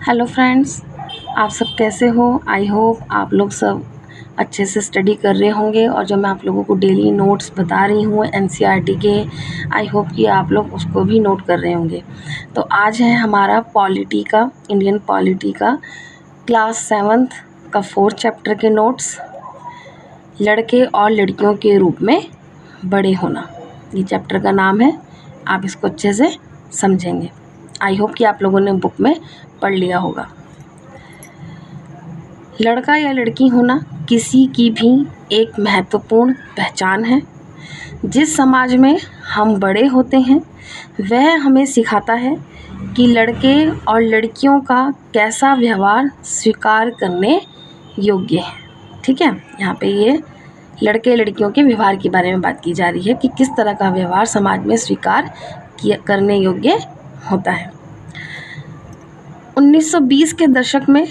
Hello friends, आप सब कैसे हो। आई होप आप लोग सब अच्छे से स्टडी कर रहे होंगे और जो मैं आप लोगों को डेली नोट्स बता रही हूँ एनसीईआरटी के, आई होप कि आप लोग उसको भी नोट कर रहे होंगे। तो आज है हमारा पॉलिटी का, इंडियन पॉलिटी का क्लास 7th का 4th चैप्टर के नोट्स, लड़के और लड़कियों के रूप में बड़े होना। ये चैप्टर का नाम है, आप इसको अच्छे से समझेंगे। आई होप कि आप लोगों ने बुक में पढ़ लिया होगा। लड़का या लड़की होना किसी की भी एक महत्वपूर्ण पहचान है। जिस समाज में हम बड़े होते हैं वह हमें सिखाता है कि लड़के और लड़कियों का कैसा व्यवहार स्वीकार करने योग्य है। ठीक है, यहाँ पे ये लड़के लड़कियों के व्यवहार के बारे में बात की जा रही है कि किस तरह का व्यवहार समाज में स्वीकार करने योग्य होता है। 1920 के दशक में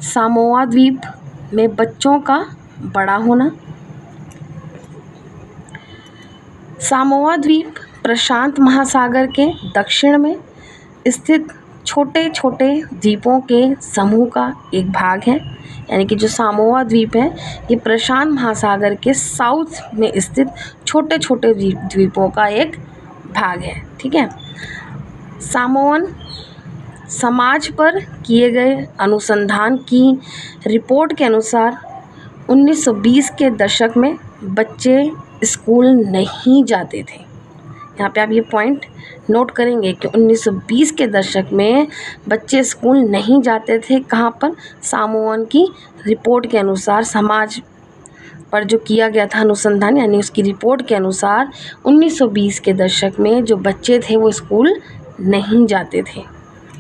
सामोआ द्वीप में बच्चों का बड़ा होना। सामोआ द्वीप प्रशांत महासागर के दक्षिण में स्थित छोटे छोटे द्वीपों के समूह का एक भाग है। यानी कि जो सामोआ द्वीप है ये प्रशांत महासागर के साउथ में स्थित छोटे छोटे द्वीपों का एक भाग है। ठीक है, सामोअन समाज पर किए गए अनुसंधान की रिपोर्ट के अनुसार 1920 के दशक में बच्चे स्कूल नहीं जाते थे। यहाँ पे आप ये पॉइंट नोट करेंगे कि 1920 के दशक में बच्चे स्कूल नहीं जाते थे। कहाँ पर? सामोअन की रिपोर्ट के अनुसार, समाज पर जो किया गया था अनुसंधान, यानी उसकी रिपोर्ट के अनुसार 1920 के दशक में जो बच्चे थे वो स्कूल नहीं जाते थे।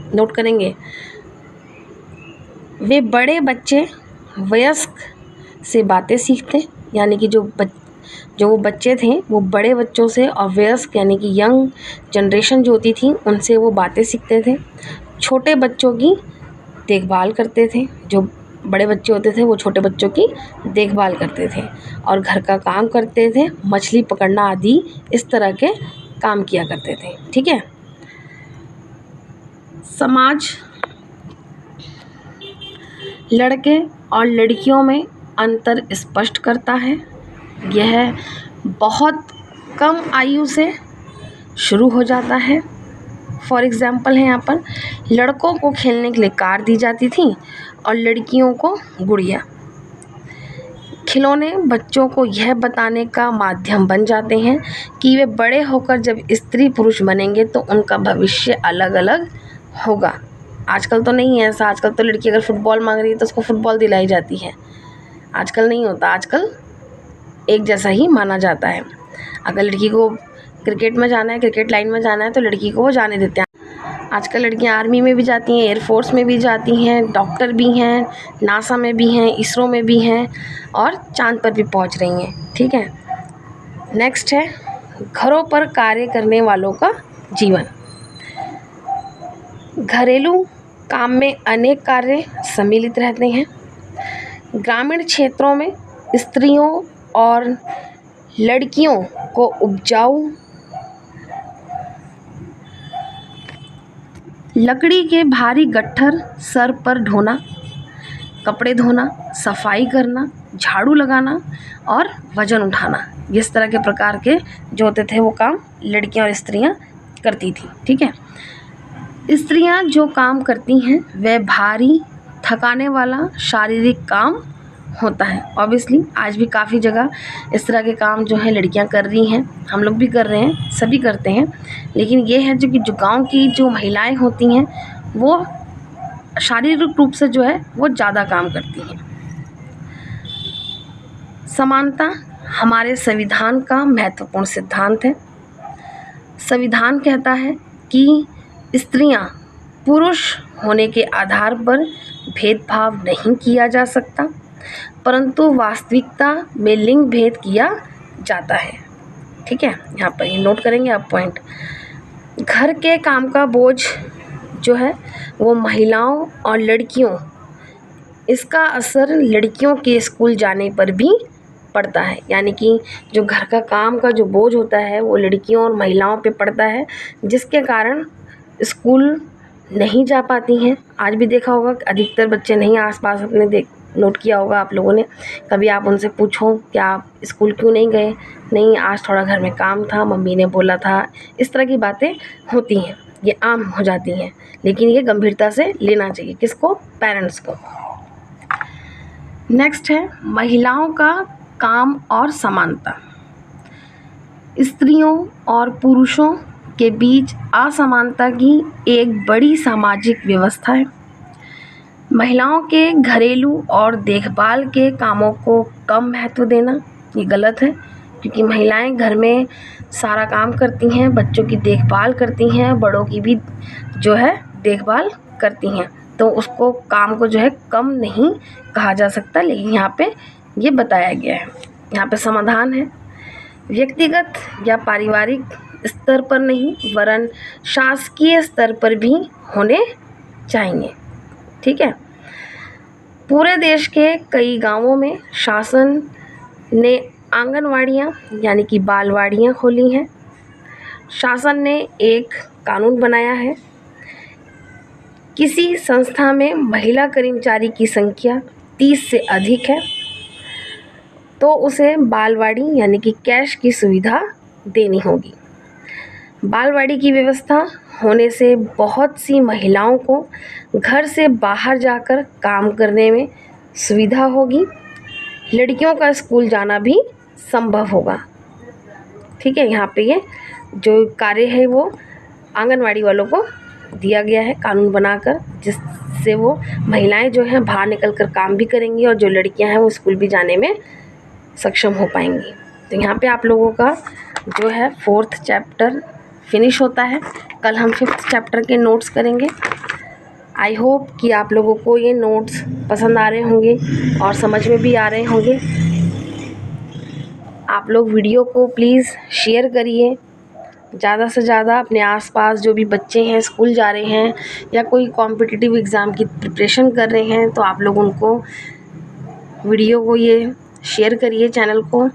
नोट करेंगे, वे बड़े बच्चे वयस्क से बातें सीखते, यानी कि जो वो बच्चे थे वो बड़े बच्चों से और वयस्क यानी कि यंग जनरेशन जो होती थी उनसे वो बातें सीखते थे। छोटे बच्चों की देखभाल करते थे, जो बड़े बच्चे होते थे वो छोटे बच्चों की देखभाल करते थे और घर का काम करते थे, मछली पकड़ना आदि इस तरह के काम किया करते थे। ठीक है, समाज लड़के और लड़कियों में अंतर स्पष्ट करता है। यह बहुत कम आयु से शुरू हो जाता है। फॉर एग्ज़ाम्पल है यहाँ पर, लड़कों को खेलने के लिए कार दी जाती थी और लड़कियों को गुड़िया। खिलौने बच्चों को यह बताने का माध्यम बन जाते हैं कि वे बड़े होकर जब स्त्री पुरुष बनेंगे तो उनका भविष्य अलग अलग होगा। आजकल तो नहीं है ऐसा, आजकल तो लड़की अगर फुटबॉल मांग रही है तो उसको फुटबॉल दिलाई जाती है। आजकल नहीं होता, आजकल एक जैसा ही माना जाता है। अगर लड़की को क्रिकेट में जाना है, क्रिकेट लाइन में जाना है तो लड़की को वो जाने देते हैं। आजकल लड़कियां आर्मी में भी जाती हैं, एयरफोर्स में भी जाती हैं, डॉक्टर भी हैं, नासा में भी हैं, इसरो में भी हैं और चांद पर भी पहुंच रही हैं। ठीक है, नेक्स्ट है घरों पर कार्य करने वालों का जीवन। घरेलू काम में अनेक कार्य सम्मिलित रहते हैं। ग्रामीण क्षेत्रों में स्त्रियों और लड़कियों को उपजाऊ लकड़ी के भारी गट्ठर सर पर ढोना, कपड़े धोना, सफाई करना, झाड़ू लगाना और वजन उठाना, इस तरह के प्रकार के जो होते थे वो काम लड़कियां और स्त्रियां करती थी। ठीक है, स्त्रियां जो काम करती हैं वह भारी थकाने वाला शारीरिक काम होता है। ऑब्वियसली आज भी काफ़ी जगह इस तरह के काम जो है लड़कियां कर रही हैं, हम लोग भी कर रहे हैं, सभी करते हैं। लेकिन ये है जो कि जो गाँव की जो महिलाएं होती हैं वो शारीरिक रूप से जो है वो ज़्यादा काम करती हैं। समानता हमारे संविधान का महत्वपूर्ण सिद्धांत है। संविधान कहता है कि स्त्रियां पुरुष होने के आधार पर भेदभाव नहीं किया जा सकता, परंतु वास्तविकता में लिंग भेद किया जाता है। ठीक है, यहाँ पर ये नोट करेंगे आप पॉइंट। घर के काम का बोझ जो है वो महिलाओं और लड़कियों, इसका असर लड़कियों के स्कूल जाने पर भी पड़ता है। यानी कि जो घर का काम का जो बोझ होता है वो लड़कियों और महिलाओं पे पड़ता है, जिसके कारण स्कूल नहीं जा पाती हैं। आज भी देखा होगा कि अधिकतर बच्चे नहीं आसपास अपने नोट किया होगा आप लोगों ने, कभी आप उनसे पूछो कि आप स्कूल क्यों नहीं गए, नहीं आज थोड़ा घर में काम था, मम्मी ने बोला था, इस तरह की बातें होती हैं, ये आम हो जाती हैं। लेकिन ये गंभीरता से लेना चाहिए, किसको? पेरेंट्स को। नेक्स्ट है महिलाओं का काम और समानता। स्त्रियों और पुरुषों के बीच असमानता की एक बड़ी सामाजिक व्यवस्था है। महिलाओं के घरेलू और देखभाल के कामों को कम महत्व देना ये गलत है, क्योंकि महिलाएं घर में सारा काम करती हैं, बच्चों की देखभाल करती हैं, बड़ों की भी जो है देखभाल करती हैं, तो उसको काम को जो है कम नहीं कहा जा सकता। लेकिन यहाँ पे ये बताया गया है, यहाँ पे समाधान है, व्यक्तिगत या पारिवारिक स्तर पर नहीं वरन शासकीय स्तर पर भी होने चाहिए। ठीक है। पूरे देश के कई गांवों में शासन ने आंगनवाड़ियाँ यानी कि बालवाड़ियाँ खोली हैं। शासन ने एक कानून बनाया है, किसी संस्था में महिला कर्मचारी की संख्या 30 से अधिक है तो उसे बालवाड़ी यानी कि कैश की सुविधा देनी होगी। बालवाड़ी की व्यवस्था होने से बहुत सी महिलाओं को घर से बाहर जाकर काम करने में सुविधा होगी, लड़कियों का स्कूल जाना भी संभव होगा। ठीक है। यहाँ पे ये जो कार्य है वो आंगनवाड़ी वालों को दिया गया है कानून बनाकर, जिससे वो महिलाएं जो हैं बाहर निकल कर काम भी करेंगी और जो लड़कियां हैं वो स्कूल भी जाने में सक्षम हो पाएंगी। तो यहाँ पे आप लोगों का जो है 4th चैप्टर फिनिश होता है। कल हम 5th चैप्टर के नोट्स करेंगे। आई होप कि आप लोगों को ये नोट्स पसंद आ रहे होंगे और समझ में भी आ रहे होंगे। आप लोग वीडियो को प्लीज़ शेयर करिए, ज़्यादा से ज़्यादा अपने आसपास जो भी बच्चे हैं स्कूल जा रहे हैं या कोई कॉम्पिटिटिव एग्ज़ाम की प्रिपरेशन कर रहे हैं, तो आप लोग उनको वीडियो को ये शेयर करिए चैनल को,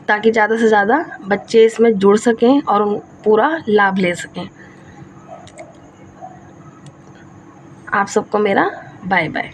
ताकि ज़्यादा से ज़्यादा बच्चे इसमें जुड़ सकें और पूरा लाभ ले सकें। आप सबको मेरा बाय बाय।